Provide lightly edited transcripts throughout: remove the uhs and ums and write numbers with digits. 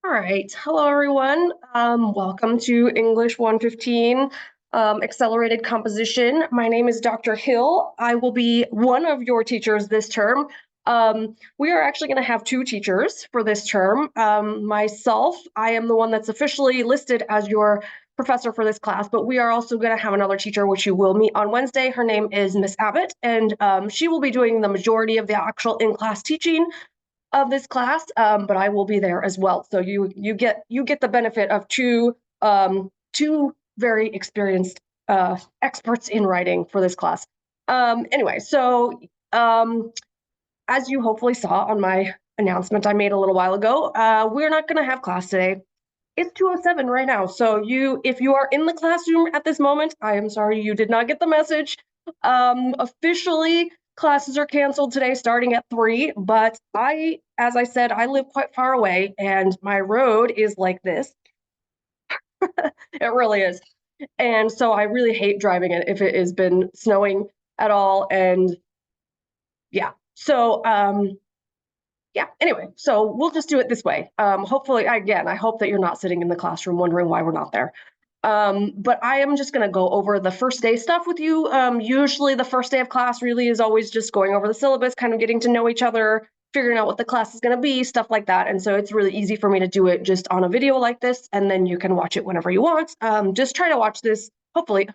All right. Hello, everyone. Welcome to English 115 Accelerated Composition. My name is Dr. Hill. I will be one of your teachers this term. We are actually going to have two teachers for this term. Myself, I am the one that's officially listed as your professor for this class, but we are also going to have another teacher, which you will meet on Wednesday. Her name is Miss Abbott, and she will be doing the majority of the actual in-class teaching of this class, but I will be there as well. So you get the benefit of two very experienced experts in writing for this class. Anyway, so as you hopefully saw on my announcement I made a little while ago, we're not going to have class today. It's 2:07 right now. So if you are in the classroom at this moment, I am sorry you did not get the message. Officially, classes are canceled today starting at 3, but as I said, I live quite far away and my road is like this. It really is. And so I really hate driving it if it has been snowing at all. And yeah, so yeah, anyway, so we'll just do it this way. Hopefully, again, I hope that you're not sitting in the classroom wondering why we're not there. But I am just going to go over the first day stuff with you. Usually the first day of class really is always just going over the syllabus, kind of getting to know each other, figuring out what the class is going to be, stuff like that. And so it's really easy for me to do it just on a video like this, and then you can watch it whenever you want. Just try to watch this. Hopefully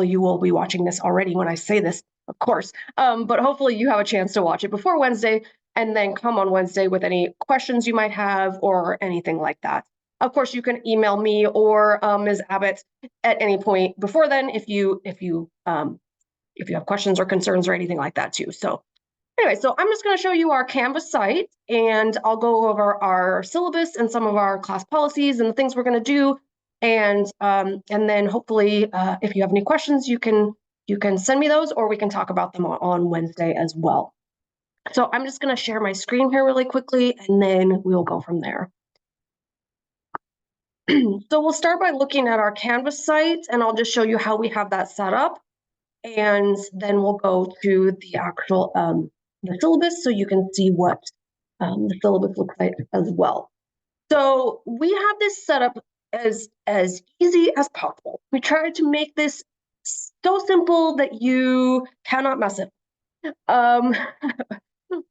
you will be watching this already when I say this, of course. But hopefully you have a chance to watch it before Wednesday, and then come on Wednesday with any questions you might have or anything like that. Of course, you can email me or Ms. Abbott at any point before then if you have questions or concerns or anything like that too. So anyway, so I'm just going to show you our Canvas site, and I'll go over our syllabus and some of our class policies and the things we're going to do. And then hopefully, if you have any questions, you can send me those, or we can talk about them on Wednesday as well. So I'm just going to share my screen here really quickly, and then we'll go from there. So we'll start by looking at our Canvas site, and I'll just show you how we have that set up. And then we'll go to the actual the syllabus, so you can see what the syllabus looks like as well. So we have this set up as easy as possible. We tried to make this so simple that you cannot mess it.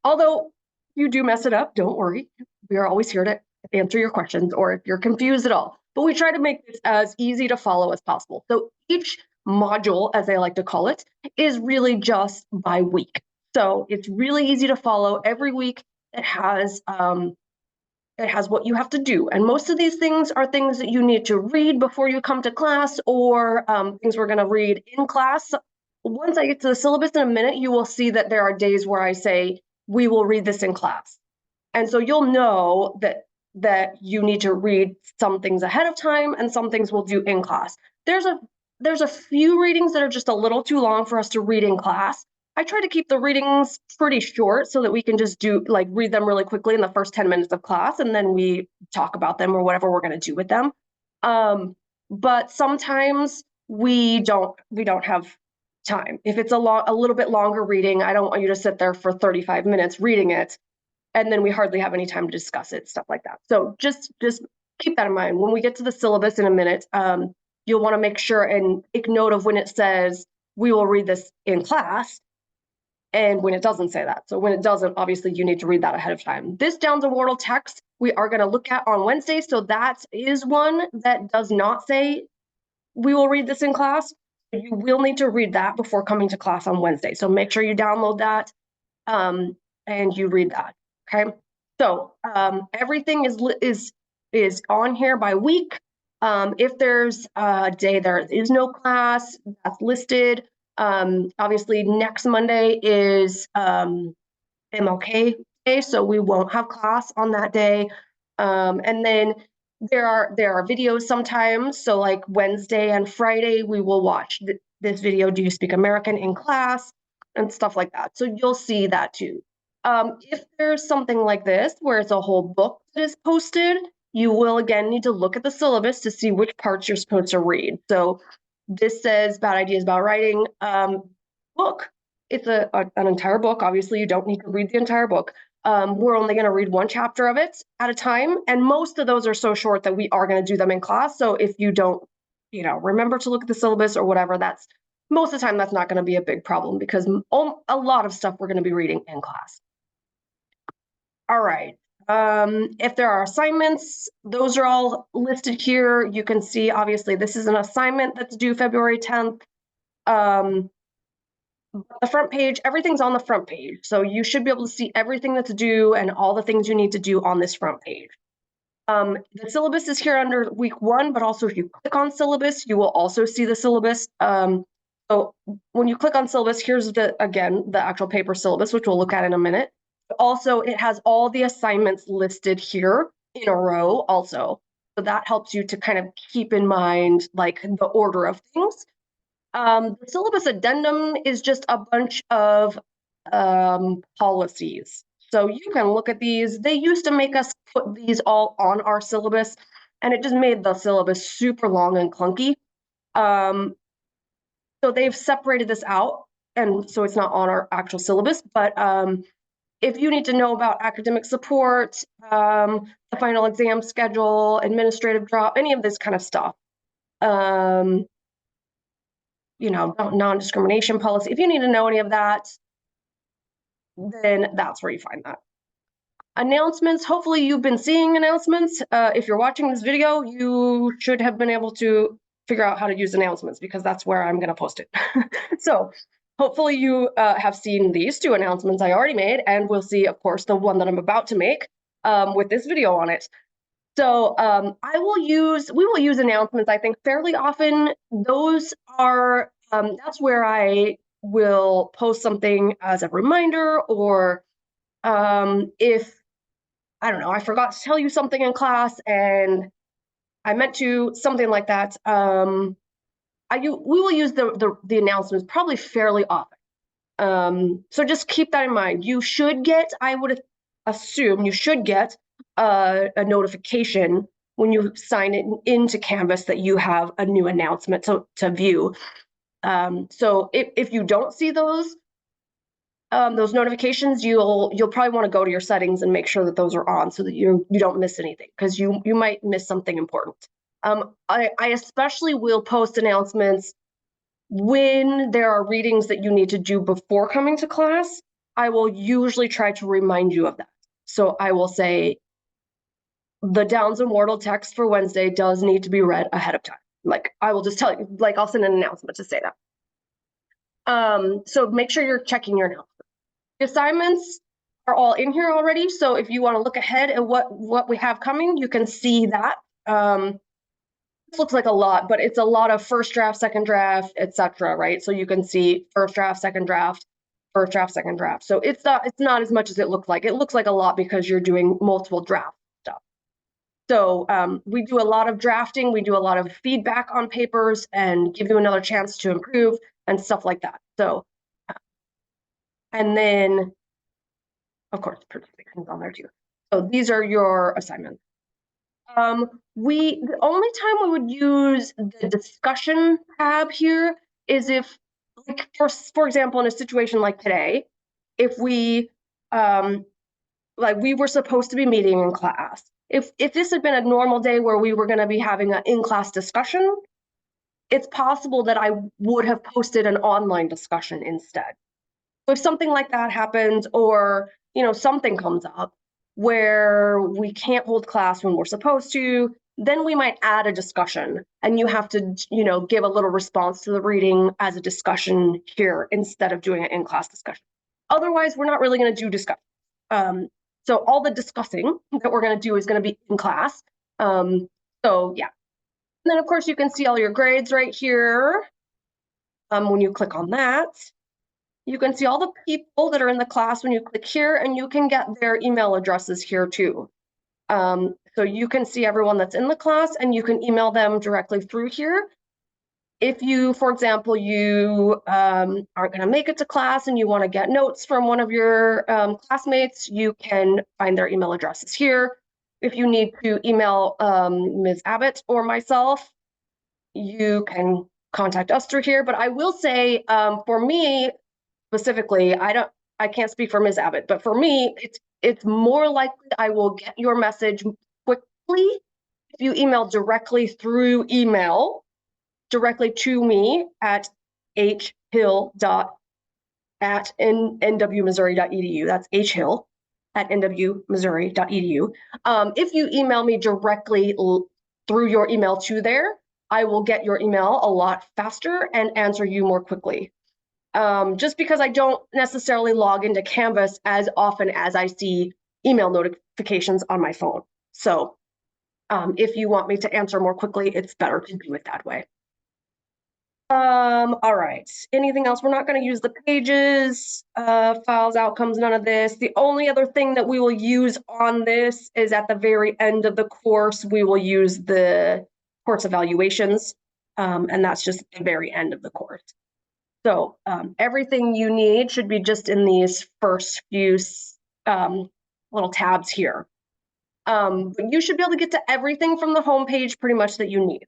Although you do mess it up, don't worry. We are always here to answer your questions or if you're confused at all. But we try to make this as easy to follow as possible. So each module, as I like to call it, is really just by week. So it's really easy to follow. Every week it has what you have to do. And most of these things are things that you need to read before you come to class, or things we're going to read in class. Once I get to the syllabus in a minute, you will see that there are days where I say, we will read this in class. And so you'll know that you need to read some things ahead of time and some things we'll do in class. There's a few readings that are just a little too long for us to read in class. I try to keep the readings pretty short so that we can just read them really quickly in the first 10 minutes of class, and then we talk about them or whatever we're going to do with them. But sometimes we don't have time. If it's a little bit longer reading, I don't want you to sit there for 35 minutes reading it, and then we hardly have any time to discuss it, stuff like that. So just keep that in mind. When we get to the syllabus in a minute, you'll want to make sure and take note of when it says, we will read this in class, and when it doesn't say that. So when it doesn't, obviously you need to read that ahead of time. This Downs and Wardle text we are going to look at on Wednesday. So that is one that does not say, we will read this in class. You will need to read that before coming to class on Wednesday. So make sure you download that and you read that. Okay. So everything is on here by week. If there's a day there is no class, that's listed. Obviously, next Monday is MLK Day, so we won't have class on that day. And then there are videos sometimes. So like Wednesday and Friday, we will watch this video, Do You Speak American, in class, and stuff like that. So you'll see that too. If there's something like this, where it's a whole book that is posted, you will again need to look at the syllabus to see which parts you're supposed to read. So this says Bad Ideas About Writing book. It's an entire book. Obviously, you don't need to read the entire book. We're only going to read one chapter of it at a time. And most of those are so short that we are going to do them in class. So if you don't, remember to look at the syllabus or whatever, that's most of the time that's not going to be a big problem because a lot of stuff we're going to be reading in class. All right. If there are assignments, those are all listed here. You can see, obviously, this is an assignment that's due February 10th. The front page, everything's on the front page. So you should be able to see everything that's due and all the things you need to do on this front page. The syllabus is here under week 1, but also if you click on syllabus, you will also see the syllabus. So when you click on syllabus, here's the actual paper syllabus, which we'll look at in a minute. Also, it has all the assignments listed here in a row also. So that helps you to kind of keep in mind like the order of things. The syllabus addendum is just a bunch of policies. So you can look at these. They used to make us put these all on our syllabus, and it just made the syllabus super long and clunky. So they've separated this out, and so it's not on our actual syllabus. But if you need to know about academic support, the final exam schedule, administrative drop, any of this kind of stuff, non-discrimination policy, if you need to know any of that, then that's where you find that. Announcements, hopefully you've been seeing announcements. If you're watching this video, you should have been able to figure out how to use announcements because that's where I'm going to post it. So hopefully you have seen these 2 announcements I already made, and we'll see, of course, the one that I'm about to make with this video on it. So we will use announcements, I think, fairly often. Those are, that's where I will post something as a reminder, or if, I don't know, I forgot to tell you something in class and I meant to, something like that. We will use the announcements probably fairly often. So just keep that in mind. You should get, I would assume you should get a notification when you sign it into Canvas that you have a new announcement to view. So if you don't see those notifications, you'll probably want to go to your settings and make sure that those are on so that you don't miss anything, because you might miss something important. I especially will post announcements when there are readings that you need to do before coming to class. I will usually try to remind you of that. So I will say the Downs and Wardle text for Wednesday does need to be read ahead of time. Like I will just tell you, like I'll send an announcement to say that. So make sure you're checking your announcements. The assignments are all in here already. So if you want to look ahead at what we have coming, you can see that. This looks like a lot, but it's a lot of first draft, second draft, etc. Right? So you can see first draft, second draft, first draft, second draft. So it's not as much as it looks like. It looks like a lot because you're doing multiple draft stuff. So we do a lot of drafting. We do a lot of feedback on papers and give you another chance to improve and stuff like that. So, and then, of course, presentations on there too. So these are your assignments. The only time we would use the discussion tab here is if, like, for example, in a situation like today, if we, like we were supposed to be meeting in class. If this had been a normal day where we were going to be having an in-class discussion, it's possible that I would have posted an online discussion instead. So if something like that happens, or something comes up where we can't hold class when we're supposed to, then we might add a discussion, and you have to give a little response to the reading as a discussion here instead of doing an in-class discussion. Otherwise, we're not really going to do discussion. So all the discussing that we're going to do is going to be in class. So yeah. And then of course you can see all your grades right here. When you click on that, you can see all the people that are in the class when you click here, and you can get their email addresses here too. So you can see everyone that's in the class, and you can email them directly through here. If you, for example, you aren't going to make it to class and you want to get notes from one of your classmates, you can find their email addresses here. If you need to email Ms. Abbott or myself, you can contact us through here. But I will say, for me specifically, I can't speak for Ms. Abbott, but for me, it's more likely I will get your message quickly if you email directly through email, directly to me at hhill.nwmissouri.edu. That's hhill@nwmissouri.edu. If you email me directly through your email to there, I will get your email a lot faster and answer you more quickly. Just because I don't necessarily log into Canvas as often as I see email notifications on my phone. So if you want me to answer more quickly, it's better to do it that way. All right. Anything else? We're not going to use the pages, files, outcomes, none of this. The only other thing that we will use on this is at the very end of the course, we will use the course evaluations. And that's just the very end of the course. So everything you need should be just in these first few little tabs here. But you should be able to get to everything from the homepage pretty much that you need.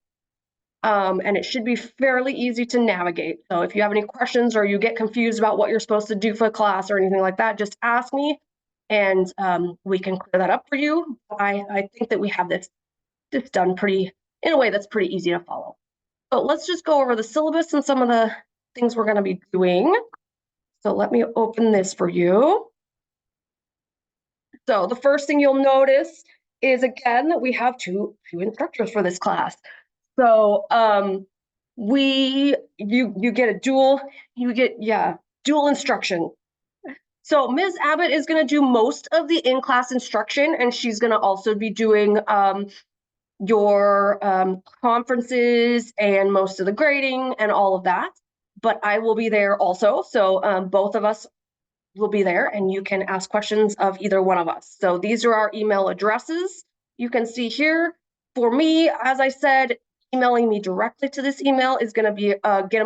And it should be fairly easy to navigate. So if you have any questions or you get confused about what you're supposed to do for class or anything like that, just ask me and we can clear that up for you. I think that we have this done in a way that's pretty easy to follow. So let's just go over the syllabus and some of the things we're going to be doing. So let me open this for you. So the first thing you'll notice is, again, that we have two instructors for this class. So you get dual instruction. So Ms. Abbott is going to do most of the in-class instruction, and she's going to also be doing your conferences and most of the grading and all of that. But I will be there also. So both of us will be there and you can ask questions of either one of us. So these are our email addresses. You can see here. For me, as I said, emailing me directly to this email is going to be get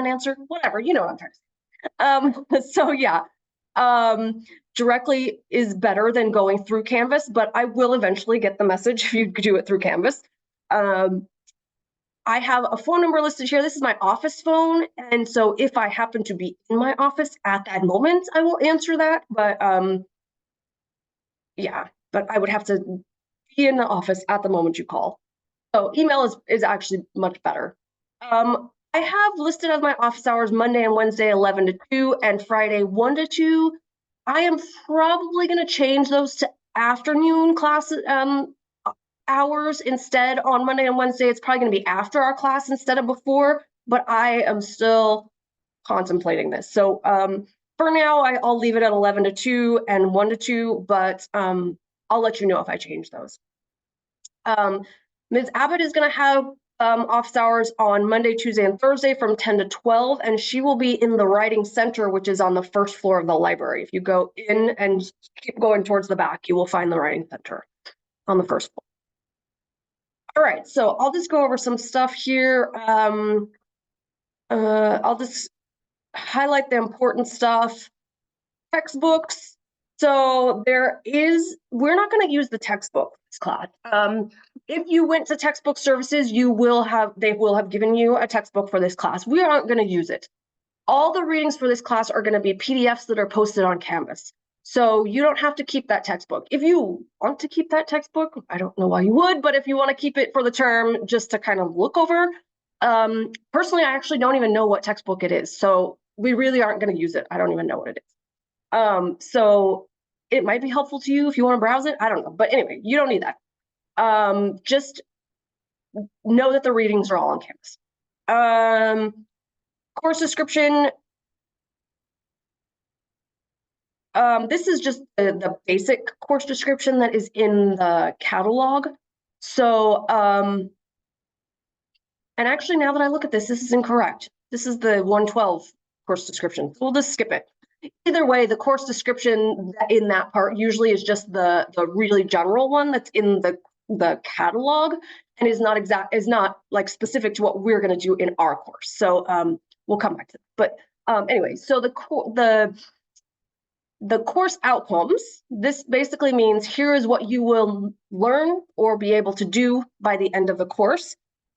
an answer, whatever, you know what I'm trying to say. So yeah, directly is better than going through Canvas, but I will eventually get the message if you do it through Canvas. I have a phone number listed here. This is my office phone. And so if I happen to be in my office at that moment, I will answer that. But yeah, but I would have to be in the office at the moment you call. So email is actually much better. I have listed as my office hours Monday and Wednesday 11 to 2 and Friday 1 to 2. I am probably going to change those to afternoon classes hours instead. On Monday and Wednesday, it's probably going to be after our class instead of before, but I am still contemplating this. So for now, I'll leave it at 11 to 2 and 1 to 2, but I'll let you know if I change those. Ms. Abbott is going to have office hours on Monday, Tuesday, and Thursday from 10 to 12, and she will be in the writing center, which is on the first floor of the library. If you go in and keep going towards the back, you will find the writing center on the first floor. All right, so I'll just go over some stuff here. I'll just highlight the important stuff. Textbooks. So we're not going to use the textbook for this class. If you went to textbook services, they will have given you a textbook for this class. We aren't going to use it. All the readings for this class are going to be PDFs that are posted on Canvas. So you don't have to keep that textbook. If you want to keep that textbook, I don't know why you would, but if you want to keep it for the term just to kind of look over, personally, I actually don't even know what textbook it is. So we really aren't going to use it. I don't even know what it is. So it might be helpful to you if you want to browse it. I don't know. But anyway, you don't need that. Just know that the readings are all on Canvas. Course description. This is just the basic course description that is in the catalog. So, and actually now that I look at this is incorrect. This is the 112 course description. So we'll just skip it. Either way, the course description in that part usually is just the really general one that's in the catalog and is not like specific to what we're going to do in our course. So we'll come back to that. But anyway, so the course outcomes, this basically means here is what you will learn or be able to do by the end of the course.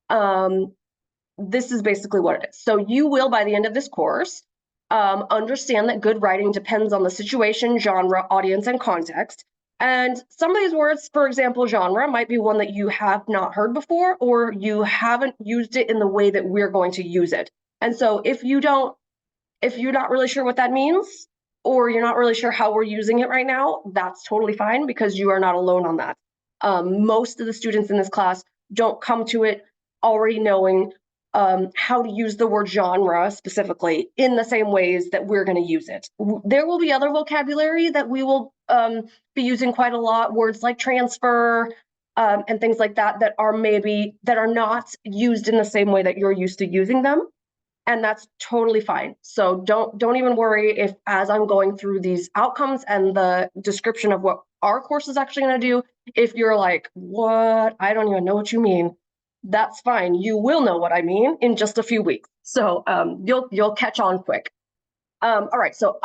This is basically what it is. So you will, by the end of this course, Understand that good writing depends on the situation, genre, audience, and context. And some of these words, for example, genre, might be one that you have not heard before, or you haven't used it in the way that we're going to use it. And so if you're not really sure what that means, or you're not really sure how we're using it right now, that's totally fine, because you are not alone on that. Most of the students in this class don't come to it already knowing how to use the word genre specifically in the same ways that we're going to use it. There will be other vocabulary that we will be using quite a lot, words like transfer and things like that that are not used in the same way that you're used to using them. And that's totally fine. So don't even worry if, as I'm going through these outcomes and the description of what our course is actually going to do, if you're like, what? I don't even know what you mean. That's fine. You will know what I mean in just a few weeks. So you'll catch on quick. All right, so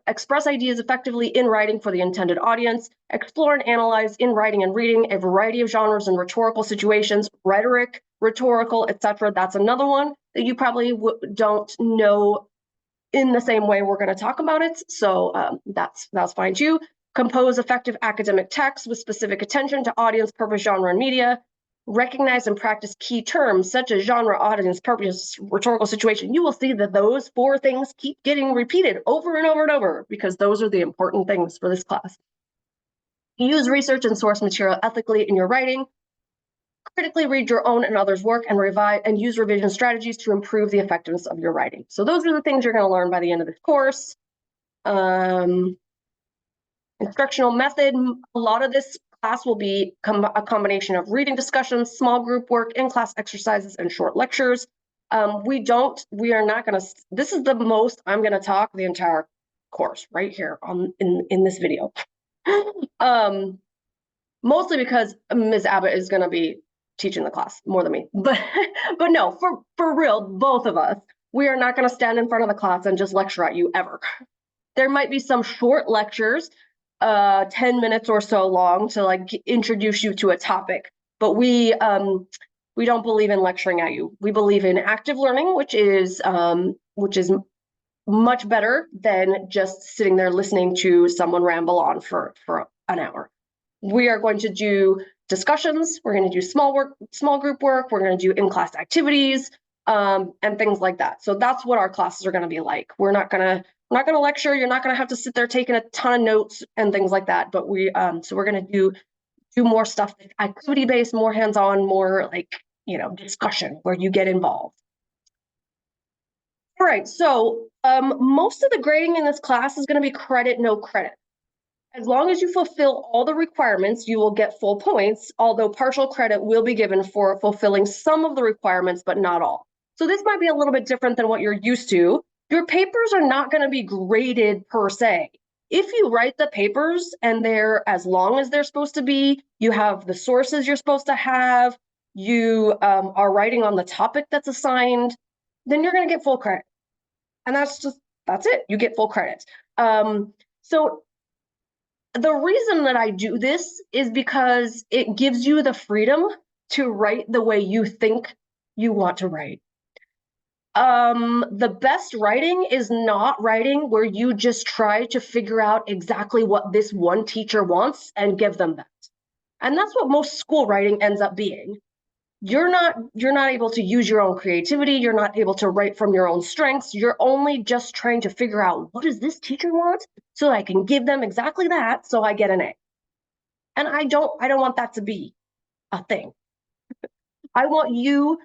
express ideas effectively in writing for the intended audience. Explore and analyze in writing and reading a variety of genres and rhetorical situations, rhetoric, rhetorical, etc. That's another one that you probably don't know in the same way we're going to talk about it. So that's fine too. Compose effective academic texts with specific attention to audience, purpose, genre, and media. Recognize and practice key terms such as genre, audience, purpose, rhetorical situation. You will see that those 4 things keep getting repeated over and over and over, because those are the important things for this class. Use research and source material ethically in your writing. Critically read your own and others' work and revise and use revision strategies to improve the effectiveness of your writing. So those are the things you're going to learn by the end of this course. Instructional method. A lot of this class will be a combination of reading discussions, small group work, in-class exercises, and short lectures. We are not going to, this is the most I'm going to talk the entire course right here in this video. Mostly because Ms. Abbott is going to be teaching the class more than me. But no, for real, both of us, we are not going to stand in front of the class and just lecture at you ever. There might be some short lectures, 10 minutes or so long, to like introduce you to a topic, but we don't believe in lecturing at you. We believe in active learning, which is much better than just sitting there listening to someone ramble on for an hour. We are going to do discussions. We're going to do small group work. We're going to do in-class activities and things like that. So that's what our classes are going to be like. We're not going to lecture. You're not going to have to sit there taking a ton of notes and things like that. But so we're going to do more stuff, activity-based, more hands-on, more like, discussion where you get involved. All right, so most of the grading in this class is going to be credit, no credit. As long as you fulfill all the requirements, you will get full points, although partial credit will be given for fulfilling some of the requirements, but not all. So this might be a little bit different than what you're used to. Your papers are not going to be graded per se. If you write the papers and they're as long as they're supposed to be, you have the sources you're supposed to have, you are writing on the topic that's assigned, then you're going to get full credit. And that's it. You get full credit. So the reason that I do this is because it gives you the freedom to write the way you think you want to write. The best writing is not writing where you just try to figure out exactly what this one teacher wants and give them that. And that's what most school writing ends up being. You're not able to use your own creativity. You're not able to write from your own strengths. You're only just trying to figure out, what does this teacher want, so I can give them exactly that so I get an A. And I don't want that to be a thing. I want you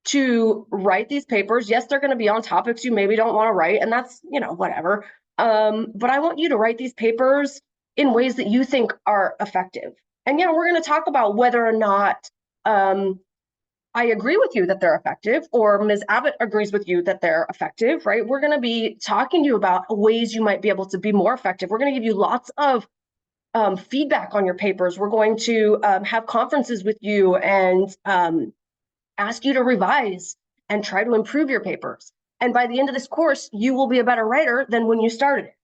to write these papers. Yes, they're going to be on topics you maybe don't want to write, and that's, whatever. But I want you to write these papers in ways that you think are effective. And we're going to talk about whether or not I agree with you that they're effective, or Ms. Abbott agrees with you that they're effective, right? We're going to be talking to you about ways you might be able to be more effective. We're going to give you lots of feedback on your papers. We're going to have conferences with you and ask you to revise and try to improve your papers. And by the end of this course, you will be a better writer than when you started it.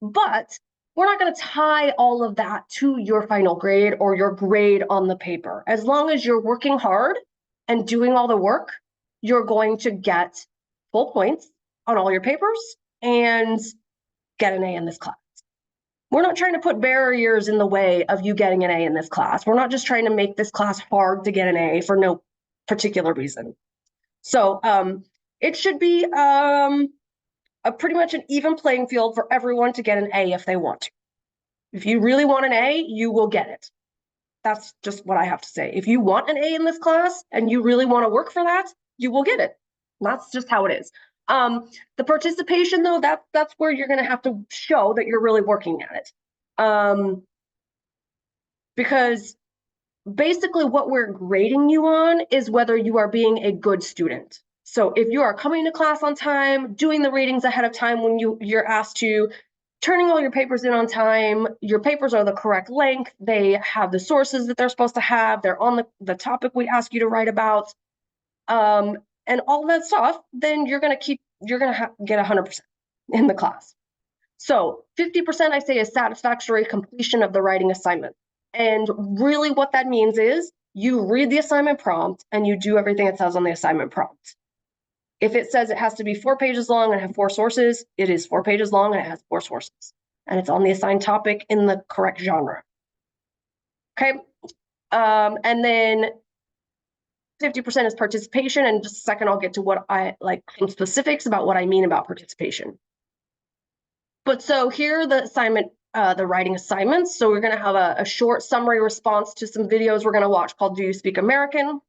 But we're not going to tie all of that to your final grade or your grade on the paper. As long as you're working hard and doing all the work, you're going to get full points on all your papers, and get an A in this class. We're not trying to put barriers in the way of you getting an A in this class. We're not just trying to make this class hard to get an A for no particular reason. So it should be a pretty much an even playing field for everyone to get an A if they want to. If you really want an A, you will get it. That's just what I have to say. If you want an A in this class and you really want to work for that, you will get it. That's just how it is. The participation, though, that's where you're going to have to show that you're really working at it. Because basically what we're grading you on is whether you are being a good student. So if you are coming to class on time, doing the readings ahead of time when you're asked to, turning all your papers in on time, your papers are the correct length, they have the sources that they're supposed to have, they're on the topic we ask you to write about, and all that stuff, then you're gonna get 100% in the class. So 50% I say is satisfactory completion of the writing assignment. And really what that means is you read the assignment prompt and you do everything it says on the assignment prompt. If it says it has to be 4 pages long and have 4 sources, it is 4 pages long and it has 4 sources. And it's on the assigned topic in the correct genre. Okay. And then 50% is participation. And just a second, I'll get to what I like some specifics about what I mean about participation. But so here are the assignment, the writing assignments. So we're going to have a short summary response to some videos we're going to watch called Do You Speak American?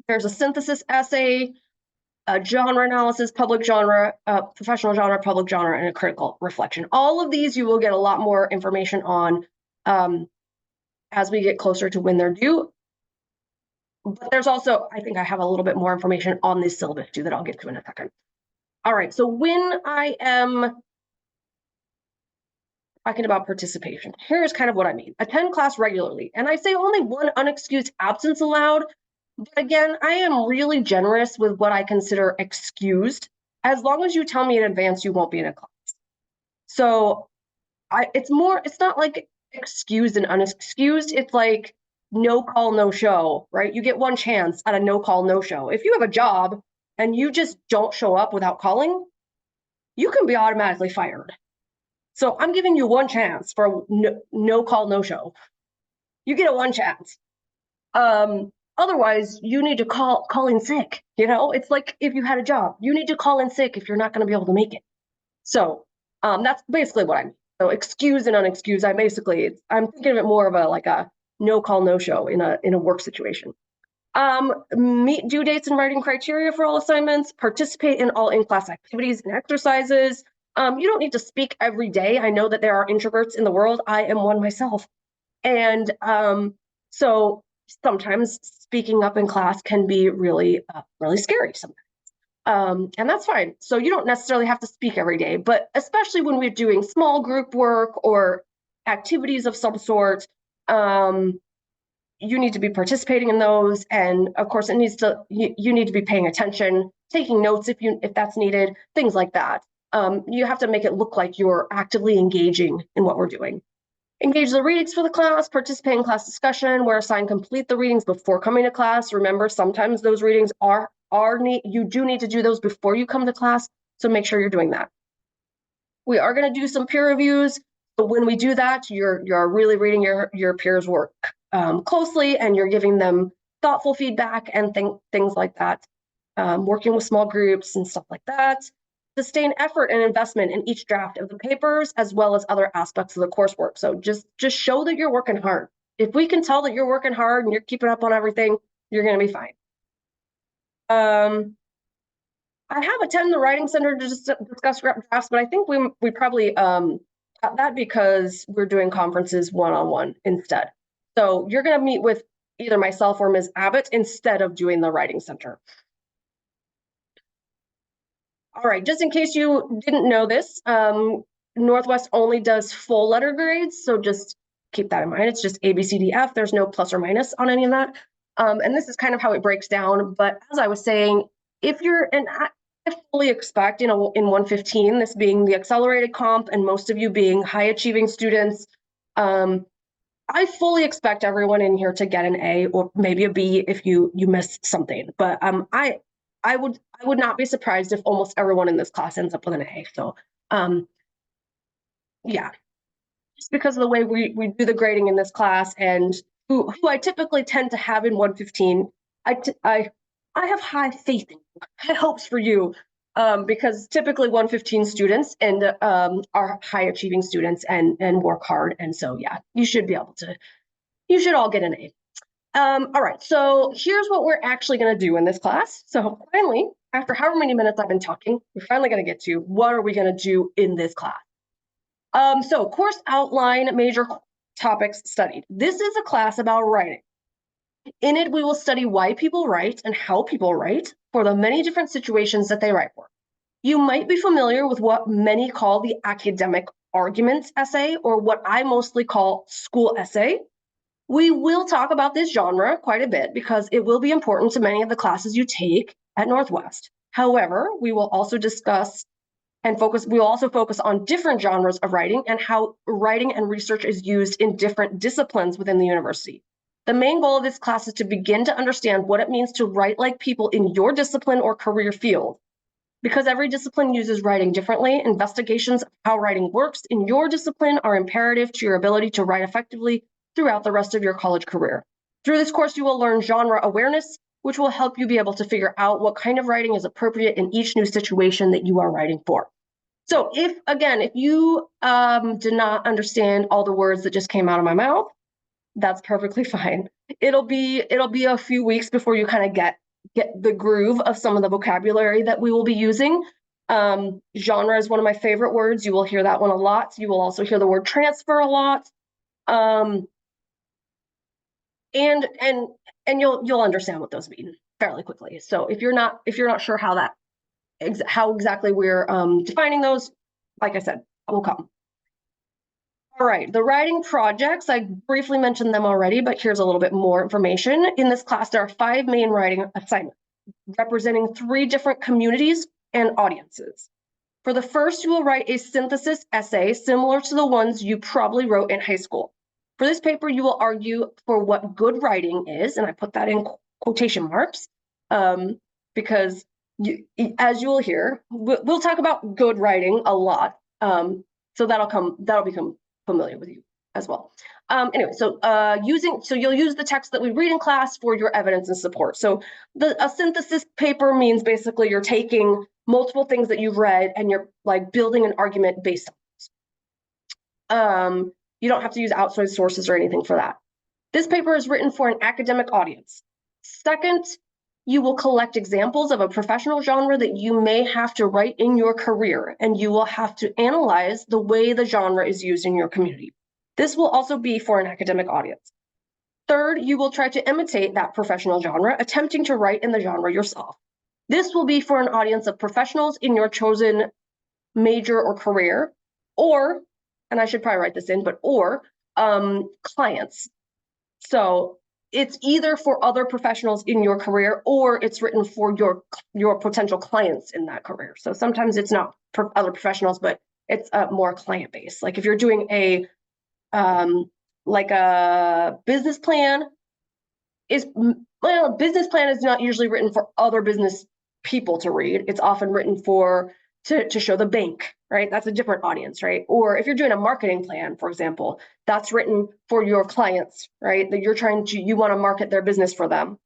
There's a synthesis essay, a genre analysis, public genre, professional genre, public genre, and a critical reflection. All of these you will get a lot more information on as we get closer to when they're due. But there's also, I think I have a little bit more information on this syllabus too that I'll get to in a second. All right, so when I am talking about participation, here's kind of what I mean. Attend class regularly. And I say only one unexcused absence allowed. But again, I am really generous with what I consider excused, as long as you tell me in advance you won't be in a class. So it's not like excused and unexcused. It's like no call, no show, right? You get one chance at a no call, no show. If you have a job and you just don't show up without calling, you can be automatically fired. So I'm giving you one chance for no call, no show. You get a one chance. Otherwise, you need to call in sick. You know, it's like if you had a job, you need to call in sick if you're not going to be able to make it. So that's basically what I mean. So excuse and unexcused. I'm thinking of it more of a no call, no show in a work situation. Meet due dates and writing criteria for all assignments. Participate in all in-class activities and exercises. You don't need to speak every day. I know that there are introverts in the world. I am one myself, and so sometimes speaking up in class can be really scary sometimes. And that's fine. So you don't necessarily have to speak every day, but especially when we're doing small group work or activities of some sort, you need to be participating in those. And of course, you need to be paying attention, taking notes if that's needed, things like that. You have to make it look like you're actively engaging in what we're doing. Engage the readings for the class, participate in class discussion, where assigned complete the readings before coming to class. Remember, sometimes those readings you do need to do those before you come to class, so make sure you're doing that. We are going to do some peer reviews, but when we do that, you're really reading your peers' work closely, and you're giving them thoughtful feedback and things like that. Working with small groups and stuff like that. Sustain effort and investment in each draft of the papers, as well as other aspects of the coursework. So just show that you're working hard. If we can tell that you're working hard and you're keeping up on everything, you're going to be fine. I have attended the writing center to just discuss drafts, but I think we probably got that because we're doing conferences one-on-one instead. So you're going to meet with either myself or Ms. Abbott instead of doing the writing center. All right, just in case you didn't know this, Northwest only does full letter grades, so just keep that in mind. It's just A, B, C, D, F. There's no plus or minus on any of that. And this is kind of how it breaks down. But as I was saying, I fully expect in 115, this being the accelerated comp and most of you being high achieving students, I fully expect everyone in here to get an A or maybe a B if you missed something. But I I would not be surprised if almost everyone in this class ends up with an A. So yeah, just because of the way we do the grading in this class and who I typically tend to have in 115, I have high faith in you, high hopes for you, because typically 115 students and are high achieving students and work hard. And so, yeah, you should all get an A. All right, so here's what we're actually going to do in this class. So finally, after however many minutes I've been talking, we're finally going to get to what are we going to do in this class. So course outline, major topics studied. This is a class about writing. In it, we will study why people write and how people write for the many different situations that they write for. You might be familiar with what many call the academic arguments essay, or what I mostly call school essay. We will talk about this genre quite a bit because it will be important to many of the classes you take at Northwest. However, we will also discuss and we will also focus on different genres of writing and how writing and research is used in different disciplines within the university. The main goal of this class is to begin to understand what it means to write like people in your discipline or career field. Because every discipline uses writing differently, investigations of how writing works in your discipline are imperative to your ability to write effectively throughout the rest of your college career. Through this course, you will learn genre awareness, which will help you be able to figure out what kind of writing is appropriate in each new situation that you are writing for. So if you did not understand all the words that just came out of my mouth, that's perfectly fine. It'll be a few weeks before you kind of get the groove of some of the vocabulary that we will be using. Genre is one of my favorite words. You will hear that one a lot. You will also hear the word transfer a lot. And you'll understand what those mean fairly quickly. So if you're not sure how exactly we're defining those, like I said, will come. All right, the writing projects, I briefly mentioned them already, but here's a little bit more information. In this class, there are 5 main writing assignments representing 3 different communities and audiences. For the first, you will write a synthesis essay similar to the ones you probably wrote in high school. For this paper, you will argue for what good writing is, and I put that in quotation marks, because as you will hear, we'll talk about good writing a lot. So that'll become familiar with you as well. Anyway, so you'll use the text that we read in class for your evidence and support. So a synthesis paper means basically you're taking multiple things that you've read and you're like building an argument based on those. You don't have to use outside sources or anything for that. This paper is written for an academic audience. Second, you will collect examples of a professional genre that you may have to write in your career, and you will have to analyze the way the genre is used in your community. This will also be for an academic audience. Third, you will try to imitate that professional genre, attempting to write in the genre yourself. This will be for an audience of professionals in your chosen major or career, or, and I should probably write this in, or clients. So it's either for other professionals in your career or it's written for your potential clients in that career. So sometimes it's not for other professionals, but it's more client-based. Like if you're doing a business plan, a business plan is not usually written for other business people to read. It's often written to show the bank, right? That's a different audience, right? Or if you're doing a marketing plan, for example, that's written for your clients, right? That you want to market their business for them.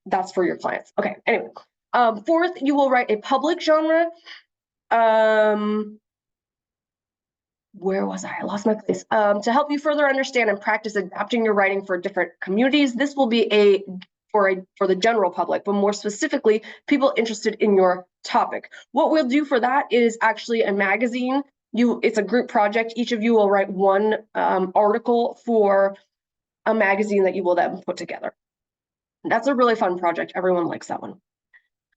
That's for your clients. Okay, anyway. Fourth, you will write a public genre. Where was I? I lost my place. To help you further understand and practice adapting your writing for different communities. This will be for the general public, but more specifically, people interested in your topic. What we'll do for that is actually a magazine. It's a group project. Each of you will write one article for a magazine that you will then put together. That's a really fun project. Everyone likes that one.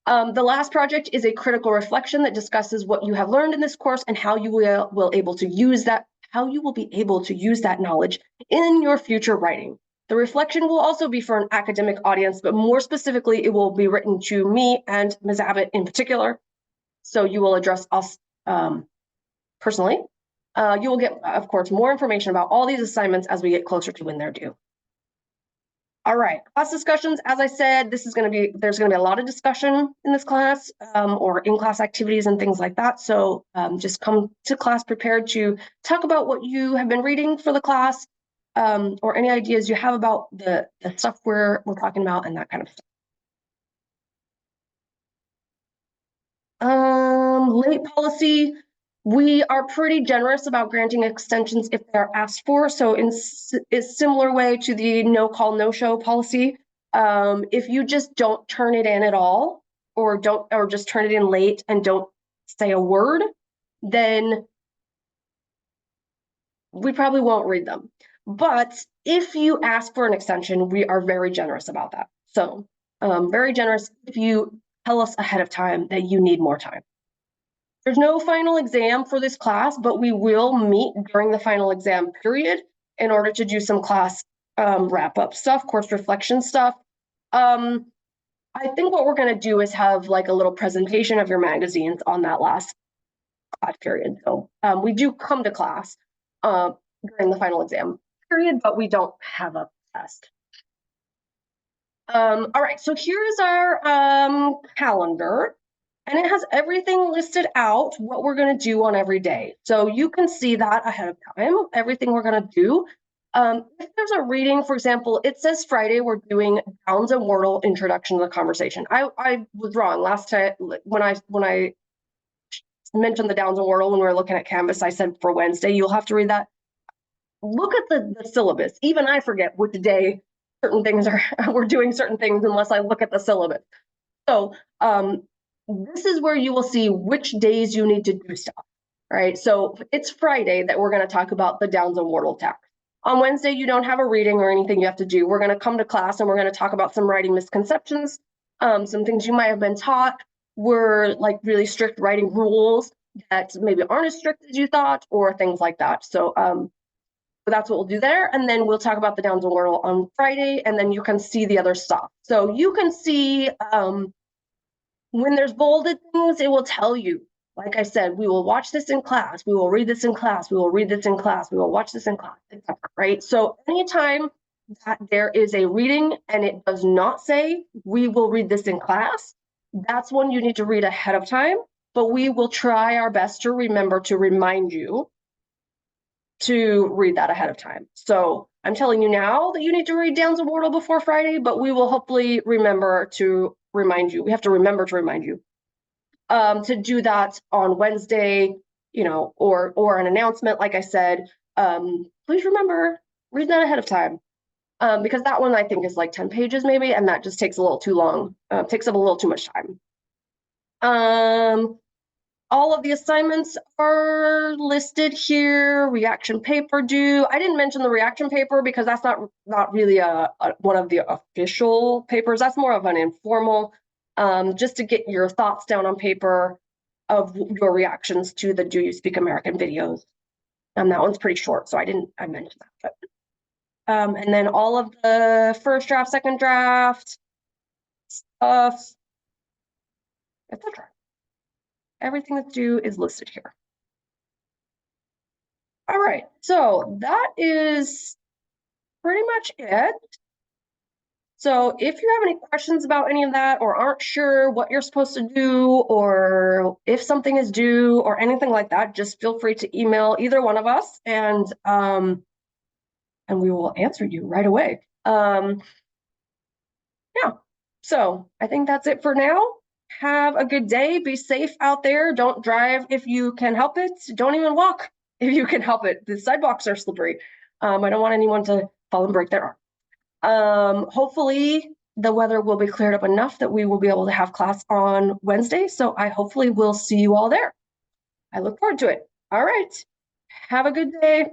The last project is a critical reflection that discusses what you have learned in this course and how you will be able to use that knowledge in your future writing. The reflection will also be for an academic audience, but more specifically, it will be written to me and Ms. Abbott in particular. So you will address us personally. You will get, of course, more information about all these assignments as we get closer to when they're due. All right, class discussions. As I said, there's going to be a lot of discussion in this class, or in-class activities and things like that. So just come to class prepared to talk about what you have been reading for the class, or any ideas you have about the stuff we're talking about and that kind of stuff. Late policy. We are pretty generous about granting extensions if they're asked for. So in a similar way to the no call, no show policy, if you just don't turn it in at all, or just turn it in late and don't say a word, then we probably won't read them. But if you ask for an extension, we are very generous about that. So very generous if you tell us ahead of time that you need more time. There's no final exam for this class, but we will meet during the final exam period in order to do some class wrap-up stuff, course reflection stuff. I think what we're going to do is have like a little presentation of your magazines on that last class period. So we do come to class during the final exam period, but we don't have a test. All right, so here's our calendar. And it has everything listed out, what we're going to do on every day. So you can see that ahead of time, everything we're going to do. If there's a reading, for example, it says Friday, we're doing Downs and Wordle Introduction to the Conversation. I was wrong last time when I mentioned the Downs and Wordle when we were looking at Canvas. I said for Wednesday, you'll have to read that. Look at the syllabus. Even I forget which day certain things are, we're doing certain things unless I look at the syllabus. So this is where you will see which days you need to do stuff, right? So it's Friday that we're going to talk about the Downs and Wordle text. On Wednesday, you don't have a reading or anything you have to do. We're going to come to class and we're going to talk about some writing misconceptions, some things you might have been taught were like really strict writing rules that maybe aren't as strict as you thought, or things like that. So that's what we'll do there. And then we'll talk about the Downs and Wordle on Friday, and then you can see the other stuff. So you can see when there's bolded things, it will tell you, like I said, we will watch this in class, we will read this in class, we will read this in class, we will watch this in class, etc. Right? So anytime that there is a reading and it does not say, we will read this in class, that's one you need to read ahead of time, but we will try our best to remember to remind you to read that ahead of time. So I'm telling you now that you need to read Downs and Wordle before Friday, but we will hopefully remember to remind you. We have to remember to remind you to do that on Wednesday, you know, or an announcement, like I said. Please remember, read that ahead of time, because that one I think is like 10 pages maybe, and that just takes a little too long, takes up a little too much time. All of the assignments are listed here. Reaction paper due. I didn't mention the reaction paper because that's not really one of the official papers. That's more of an informal, just to get your thoughts down on paper of your reactions to the Do You Speak American videos. That one's pretty short, so I mentioned that. But, and then all of the first draft, second draft stuff, etc. Everything that's due is listed here. All right, so that is pretty much it. So if you have any questions about any of that, or aren't sure what you're supposed to do, or if something is due or anything like that, just feel free to email either one of us, and we will answer you right away. Yeah, so I think that's it for now. Have a good day. Be safe out there. Don't drive if you can help it. Don't even walk if you can help it. The sidewalks are slippery. I don't want anyone to fall and break their arm. Hopefully the weather will be cleared up enough that we will be able to have class on Wednesday. So I hopefully will see you all there. I look forward to it. All right. Have a good day.